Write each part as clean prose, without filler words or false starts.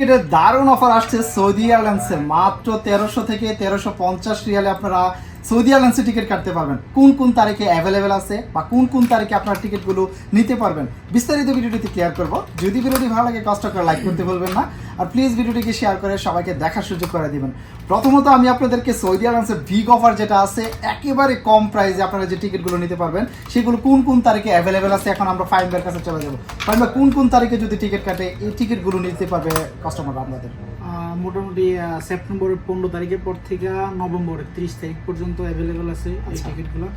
এটা দারুণ অফার আসছে সৌদি এয়ারলাইন্সের মাত্র 1300 থেকে 1350 রিয়ালে আপনারা সৌদি এয়ারলাইন্সে টিকিট কাটতে পারবেন। কোন কোন তারিখে অ্যাভেলেবেল আছে বা কোন কোন তারিখে আপনারা টিকিটগুলো নিতে পারবেন বিস্তারিত ভিডিওটিতে ক্লিয়ার করব। যদি ভিডিওটি ভালো লাগে কষ্ট করে লাইক করতে ভুলবেন না, আর প্লিজ ভিডিওটিকে শেয়ার করে সবাইকে দেখার সুযোগ করে দিবেন। প্রথমত আমি আপনাদেরকে সৌদি এয়ারলাইন্সের বিগ অফার যেটা আছে একেবারে কম প্রাইসে আপনারা যে টিকিটগুলো নিতে পারবেন সেগুলো কোন কোন তারিখে অ্যাভেলেবেল আছে এখন আমরা ফাইনবার কাছে চলে যাবো। ফাইনবার কোন কোন তারিখে যদি টিকিট কাটে এই টিকিটগুলো নিতে পারবে কাস্টমার আপনাদের? মোটামুটি সেপ্টেম্বরের 15 তারিখের পর থেকে নভেম্বরের 30 তারিখ পর্যন্ত অ্যাভেলেবেল আছে এই টিকিটগুলো।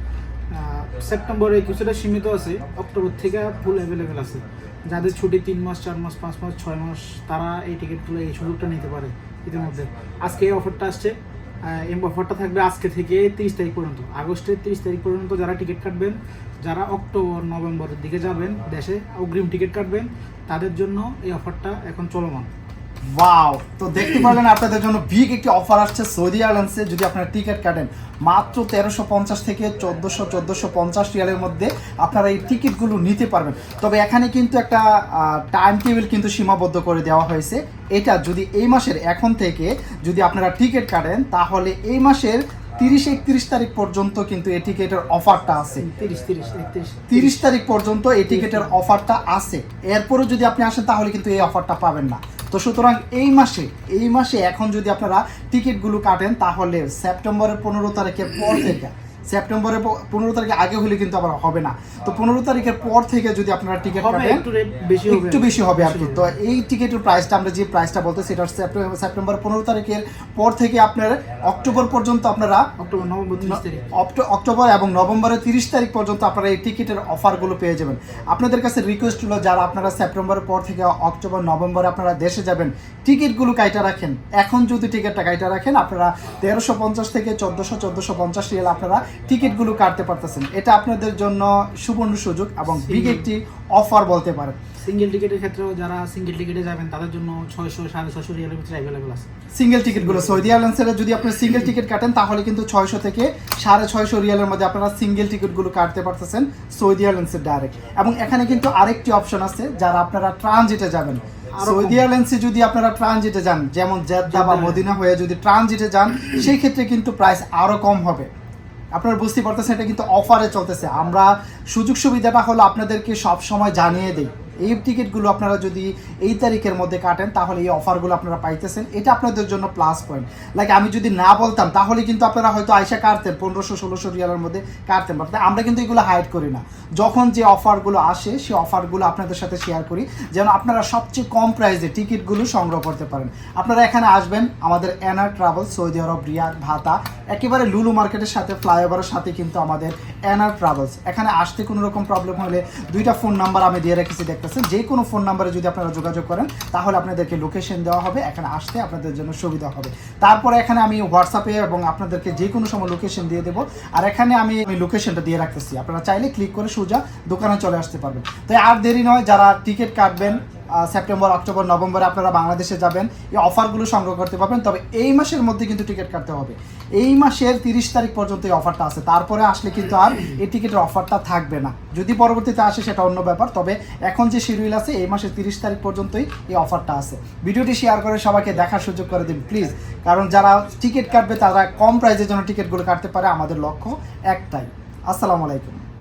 সেপ্টেম্বরে কিছুটা সীমিত আছে, অক্টোবর থেকে ফুল অ্যাভেলেবেল আছে। যাদের ছুটি 3 মাস 4 মাস 5 মাস 6 মাস তারা এই টিকিটগুলো এই সুযোগটা নিতে পারে। ইতিমধ্যে আজকে এই অফারটা আসছে, এই অফারটা থাকবে আজকে থেকে 30 তারিখ পর্যন্ত, আগস্টের 30 তারিখ পর্যন্ত। যারা টিকিট কাটবেন, যারা অক্টোবর নভেম্বরের দিকে যাবেন দেশে অগ্রিম টিকিট কাটবেন, তাদের জন্য এই অফারটা এখন চলমান। ওয়াও, তো দেখতে পারলেন আপনাদের জন্য বিগ একটি অফার আসছে সৌদি এয়ারলাইন্সে। যদি আপনারা টিকিট কাটেন মাত্র 1350 থেকে 1450 রিয়ালের মধ্যে আপনারা এই টিকিটগুলো নিতে পারবেন। তবে এখানে কিন্তু একটা টাইম টেবিল কিন্তু সীমাবদ্ধ করে দেওয়া হয়েছে। এটা যদি এই মাসের এখন থেকে যদি আপনারা টিকিট কাটেন তাহলে এই মাসের 30-31 তারিখ পর্যন্ত কিন্তু এই টিকিটের অফারটা আছে। 30 তারিখ পর্যন্ত এই টিকিটের অফারটা আছে। এরপরে যদি আপনি আসেন তাহলে কিন্তু এই অফারটা পাবেন না। তো সুতরাং এই মাসে এখন যদি আপনারা টিকিটগুলো কাটেন তাহলে সেপ্টেম্বরের 15 তারিখের পর থেকে, সেপ্টেম্বরের 15 তারিখের আগে হলে কিন্তু আবার হবে না। তো 15 তারিখের পর থেকে যদি আপনারা টিকিট কাটেন একটু বেশি হবে আর কি। তো এই টিকিটের প্রাইসটা আমরা যে প্রাইসটা বলতে সেটা সেপ্টেম্বর 15 তারিখের পর থেকে আপনার অক্টোবর পর্যন্ত আপনারা অক্টোবর এবং নভেম্বরের 30 তারিখ পর্যন্ত আপনারা এই টিকিটের অফারগুলো পেয়ে যাবেন। আপনাদের কাছে রিকোয়েস্ট হলো যারা আপনারা সেপ্টেম্বরের পর থেকে অক্টোবর নভেম্বরে আপনারা দেশে যাবেন টিকিটগুলো কাইটা রাখেন। এখন যদি টিকিটটা কাইটা রাখেন আপনারা 1350 থেকে 1450 রিয়াল আপনারা টিকিটগুলো কাটতে পারতেছেন। এটা আপনাদের জন্য সুবর্ণ সুযোগ এবং বিগ একটি অফার বলতে পারেন। সিঙ্গেল টিকিটের ক্ষেত্রেও যারা সিঙ্গেল টিকিটে যাবেন তাদের জন্য 600-650 রিয়ালের ভিতরে অ্যাভেলেবল আছে সিঙ্গেল টিকিটগুলো। সৌদি এয়ারলাইন্সের যদি আপনি সিঙ্গেল টিকিট কাটেন তাহলে কিন্তু 600 থেকে 650 রিয়ালের মধ্যে আপনারা সিঙ্গেল টিকিটগুলো কাটতে পারতেছেন সৌদি এয়ারলাইন্সের ডাইরেক্ট। এবং এখানে কিন্তু আরেকটি অপশন আছে, যারা আপনারা ট্রানজিটে যাবেন সৌদি এয়ারলাইন্সে যদি আপনারা ট্রানজিটে যান, যেমন জেদ্দা বা মদিনা হয়ে যদি ট্রানজিটে যান সেই ক্ষেত্রে কিন্তু প্রাইস আরও কম হবে। আপনারা বুঝতে পারতেছেন এটা কিন্তু অফারে চলতেছে। আমরা সুযোগ সুবিধাটা হলো আপনাদেরকে সব সময় জানিয়ে দিই। এই টিকিটগুলো আপনারা যদি এই তারিখের মধ্যে কাটেন তাহলে এই অফারগুলো আপনারা পাইতেছেন। এটা আপনাদের জন্য প্লাস পয়েন্ট। লাইক আমি যদি না বলতাম তাহলে কিন্তু আপনারা হয়তো আইসা কাটতেন 1500-1600 রিয়ালের মধ্যে কাটতেন, বাট আমরা কিন্তু এগুলো হাইড করি না। যখন যে অফারগুলো আসে সেই অফারগুলো আপনাদের সাথে শেয়ার করি যেন আপনারা সবচেয়ে কম প্রাইসে টিকিটগুলো সংগ্রহ করতে পারেন। আপনারা এখানে আসবেন আমাদের এনার ট্রাভেল, সৌদি আরব, রিয়াদ, ভাতা, একেবারে লুলু মার্কেটের সাথে ফ্লাইওভারের সাথে কিন্তু আমাদের এনার ট্রাভেলস। এখানে আসতে কোনো রকম প্রবলেম হলে 2টা ফোন নাম্বার আমি দিয়ে রেখেছি, দেখতেছেন। যে কোনো ফোন নাম্বারে যদি আপনারা যোগাযোগ করেন তাহলে আপনাদেরকে লোকেশন দেওয়া হবে, এখানে আসতে আপনাদের জন্য সুবিধা হবে। তারপরে এখানে আমি হোয়াটসঅ্যাপে এবং আপনাদেরকে যে কোনো সময় লোকেশন দিয়ে দেবো। আর এখানে আমি লোকেশনটা দিয়ে রাখতেছি, আপনারা চাইলে ক্লিক করে সোজা দোকানে চলে আসতে পারবেন। তাই আর দেরি নয়, যারা টিকিট কাটবেন সেপ্টেম্বর, অক্টোবর, নভেম্বরে আপনারা বাংলাদেশে যাবেন এই অফারগুলো সংগ্রহ করতে পারবেন। তবে এই মাসের মধ্যে কিন্তু টিকিট কাটতে হবে। এই মাসের 30 তারিখ পর্যন্ত এই অফারটা আছে, তারপরে আসলে কিন্তু আর এই টিকিটের অফারটা থাকবে না। যদি পরবর্তীতে আসে সেটা অন্য ব্যাপার, তবে এখন যে শিডিউল আছে এই মাসের 30 তারিখ পর্যন্তই এই অফারটা আছে। ভিডিওটি শেয়ার করে সবাইকে দেখার সুযোগ করে দিন প্লিজ, কারণ যারা টিকিট কাটবে তারা কম প্রাইসের জন্য টিকিটগুলো কাটতে পারে। আমাদের লক্ষ্য একটাই। আসসালামু আলাইকুম।